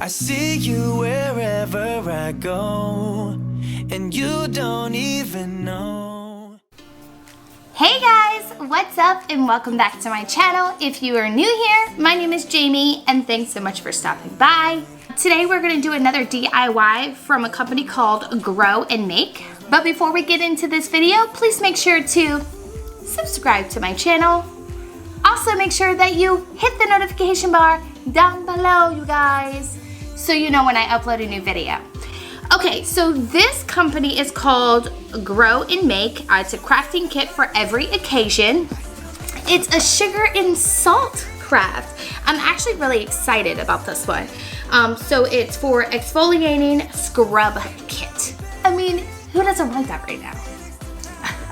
I see you wherever I go, and you don't even know. Hey guys, what's up and welcome back to my channel. If you are new here, my name is Jamie and thanks so much for stopping by. Today we're going to do another DIY from a company called Grow and Make. But before we get into this video, please make sure to subscribe to my channel. Also make sure that you hit the notification bar down below, you guys, so you know when I upload a new video. Okay, so this company is called Grow and Make. It's a crafting kit for every occasion. It's a sugar and salt craft. I'm actually really excited about this one. So it's for exfoliating scrub kit. I mean, who doesn't want that right now?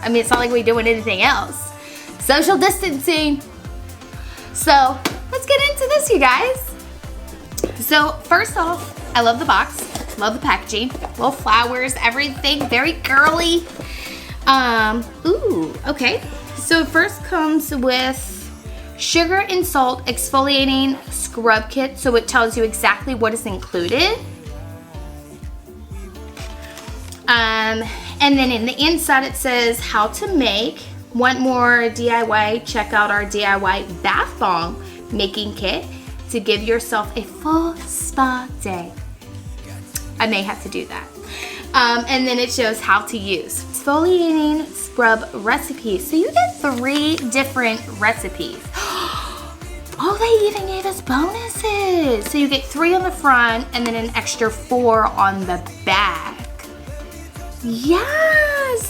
I mean, it's not like we're doing anything else. Social distancing. So let's get into this, you guys. So first off, I love the box, love the packaging, little flowers, everything, very girly. Ooh, okay. So it first comes with sugar and salt exfoliating scrub kit. So it tells you exactly what is included. And then in the inside it says how to make. Want more DIY? Check out our DIY bath bomb making kit to give yourself a full spa day. I may have to do that. And then it shows how to use exfoliating scrub recipes. So you get 3 different recipes. Oh, they even gave us bonuses. So you get 3 on the front and then an extra 4 on the back. Yes!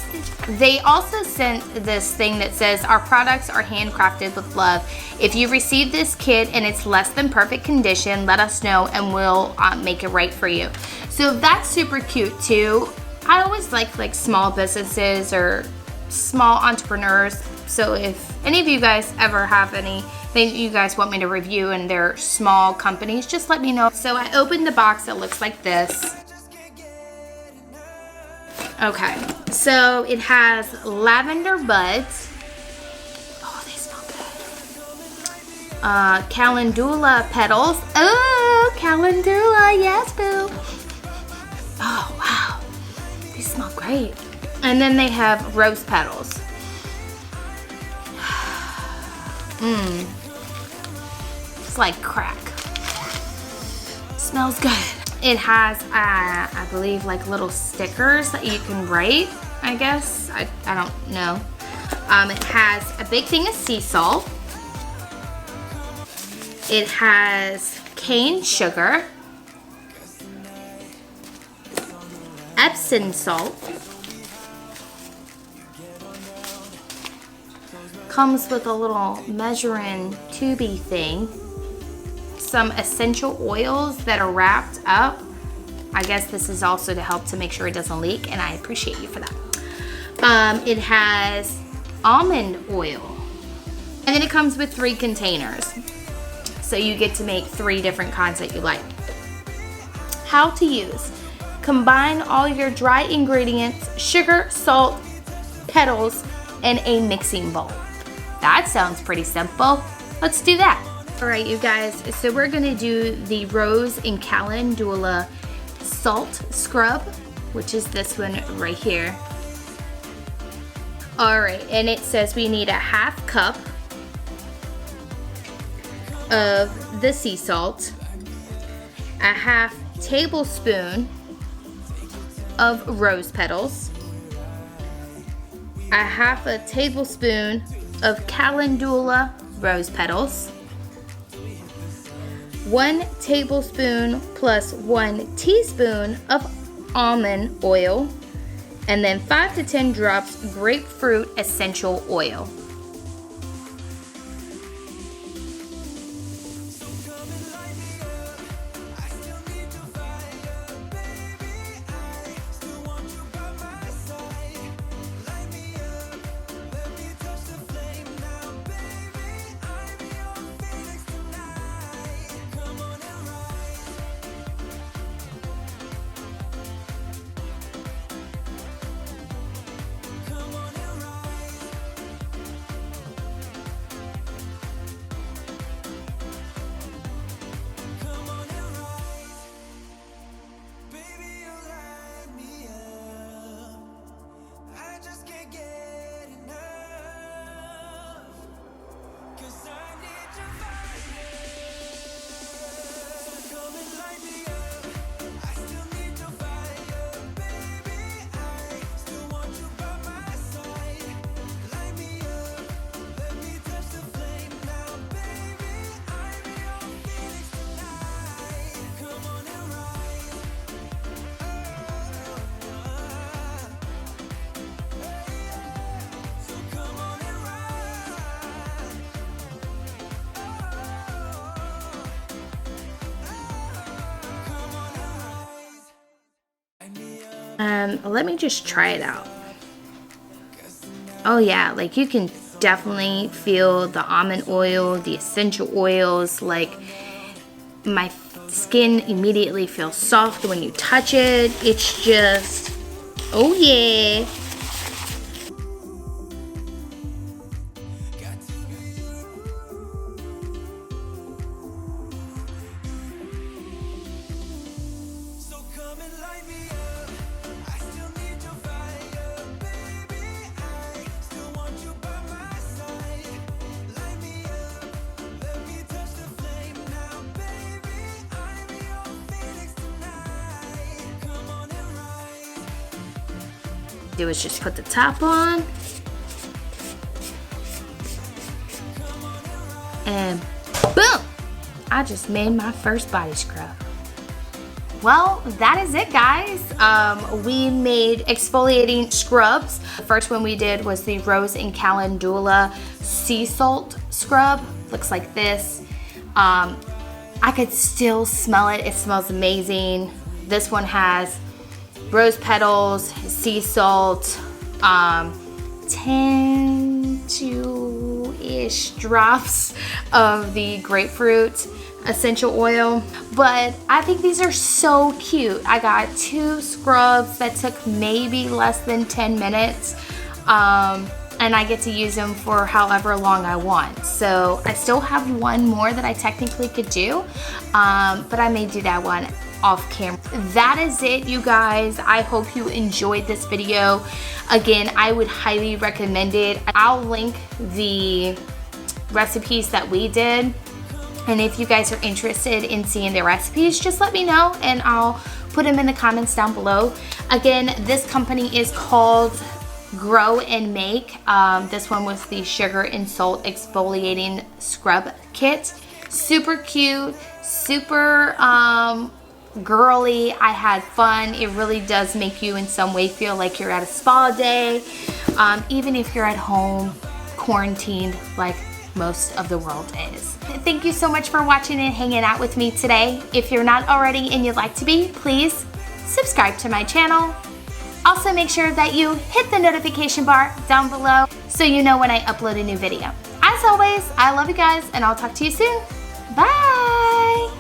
They also sent this thing that says, our products are handcrafted with love. If you receive this kit and it's less than perfect condition, let us know and we'll make it right for you. So that's super cute too. I always like small businesses or small entrepreneurs. So if any of you guys ever have anything you guys want me to review and they're small companies, just let me know. So I opened the box, it looks like this. Okay, so it has lavender buds. Oh, they smell good. Calendula petals. Oh, calendula, yes, boo. Oh, wow. They smell great. And then they have rose petals. Mmm. It's like crack. Smells good. It has, I believe, like little stickers that you can write, I guess. I don't know. It has a big thing of sea salt. It has cane sugar. Epsom salt. Comes with a little measuring tubey thing. Some essential oils that are wrapped up. I guess this is also to help to make sure it doesn't leak, and I appreciate you for that. It has almond oil. And then it comes with 3 containers. So you get to make 3 different kinds that you like. How to use. Combine all your dry ingredients, sugar, salt, petals, in a mixing bowl. That sounds pretty simple. Let's do that. Alright, you guys, so we're going to do the Rose and Calendula Salt Scrub, which is this one right here. Alright, and it says we need a 1/2 cup of the sea salt, a 1/2 tablespoon of rose petals, a 1/2 tablespoon of Calendula rose petals, 1 tablespoon plus 1 teaspoon of almond oil, and then 5 to 10 drops grapefruit essential oil. Let me just try it out. Oh yeah, like you can definitely feel the almond oil, the essential oils. Like my skin immediately feels soft when you touch it. It's just, oh yeah. Do is just put the top on, and boom! I just made my first body scrub. Well, that is it, guys. We made exfoliating scrubs. The first one we did was the Rose and Calendula sea salt scrub. Looks like this. I could still smell it. It smells amazing. This one has rose petals, sea salt, 10-ish drops of the grapefruit essential oil. But I think these are so cute. I got 2 scrubs that took maybe less than 10 minutes. And I get to use them for however long I want. So I still have one more that I technically could do, but I may do that one off camera. That is it, you guys. I hope you enjoyed this video. Again, I would highly recommend it. I'll link the recipes that we did, and if you guys are interested in seeing the recipes, just let me know and I'll put them in the comments down below. Again, this company is called Grow and Make. This one was the sugar and salt exfoliating scrub kit. Super cute, super girly. I had fun. It really does make you in some way feel like you're at a spa day, even if you're at home quarantined like most of the world is. Thank you so much for watching and hanging out with me today. If you're not already and you'd like to be, please subscribe to my channel. Also make sure that you hit the notification bar down below so you know when I upload a new video. As always, I love you guys and I'll talk to you soon. Bye!